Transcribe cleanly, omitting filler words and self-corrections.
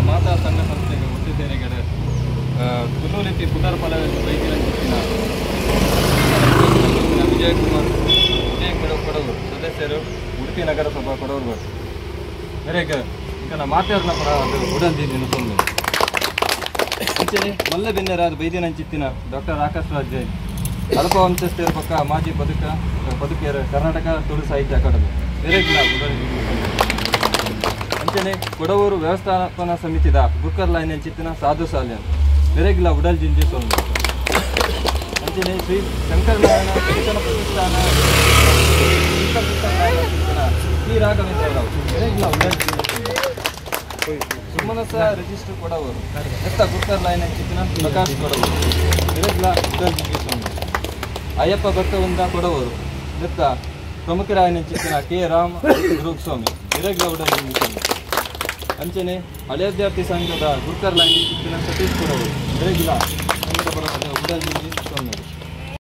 ಮಾತಾ ಸಂಘ ಸಂಸ್ಥೆಗೆ ಒಟ್ಟು ಸೇರಿಗಡೆ ಕುಲ್ಲೂಲಿತಿ ಪುನರ್ಫಲ ವೈದ್ಯರ ವಿಜಯಕುಮಾರ್ ಕೊಡವರು ಸದಸ್ಯರು ಉಡುಪಿ ನಗರಸಭಾ ಕೊಡವರು ಬೇರೆ ಈಗ ನಾ ಮಾತಾಡಿನ ಪರ ಅದು ಉಡಂದಿದ್ದೀನಿ ಸುಮ್ಮನೆ ಅಂಚನೆ ಮಲ್ಲ ಬೆನ್ನರಾದ ಬೈದ್ಯನಂಚಿತ್ತಿನ ಡಾಕ್ಟರ್ ಆಕಾಶ್ ರಾಜ್ ಜೈನ್ ಅಲ್ಪ ವಂಶಸ್ಥರ ಪಕ್ಕ ಮಾಜಿ ಬದುಕಿಯರ ಕರ್ನಾಟಕ ತುಳು ಸಾಹಿತ್ಯ ಅಕಾಡೆಮಿ ಬೇರೆ ಅಂಚನೆ ಕೊಡವೂರು ವ್ಯವಸ್ಥಾಪನಾ ಸಮಿತಿದ ಬುಕ್ಕರ್ ಲೈನ್ ಚಿತ್ತಿನ ಸಾಧು ಸಾಲ್ಯನ್ ಬೆರೆಗಿಲ್ಲ ಉಡಲ್ ಜಿಂಜಿ ಸೊಂದು ಅಂಚನೆ ಶ್ರೀ ಶಂಕರನಾರಾಯಣ ಶಿಕ್ಷಣ ಪ್ರತಿಷ್ಠಾನ ಶ್ರೀ ರಾಘವೇಂದ್ರರಾವ್ ಬೆರೆಗಿಲ್ಲ ಉಡಲ್ ಜಿಂಜಿ ಸುಮನಸ ರಿಜಿಸ್ಟರ್ ಕೊಡವರು ಎತ್ತ ಬುಕ್ಕರ್ ಲೈನ್ ಚಿತ್ತಿನ ಪ್ರಕಾಶ್ ಕೊಡವರು ಬೆರೆಗಿಲ್ಲ ಉಡಲ್ ಜಿಂಜಿ ಸೊಂದು ಅಯ್ಯಪ್ಪ ಭಕ್ತವೃಂದ ಕೊಡವರು ಎತ್ತ ಪ್ರಮುಖರಾಯನ ಚಿತ್ತಿನ ಕೆ ರಾಮ್ ಗುರುಸ್ವಾಮಿ ಬೆರೆಗಿಲ್ಲ ಉಡಲ್ ಜಿಂಜಿ ಸೊಂದು ಅಂಚನೆ ಹಳೆ ವಿದ್ಯಾರ್ಥಿ ಸಂಘದ ಗುರ್ಕರ್ ಲೈನ್ ಚಿತ್ತಿನ ಸತೀಶ್ ಕೊಡವರು ಬೆಳಗಿಲ್ಲ ಸಂಘದ ಬರೋದ ಉಡಲ್ ಜಿಂಜಿ ಸೊನ್ನರು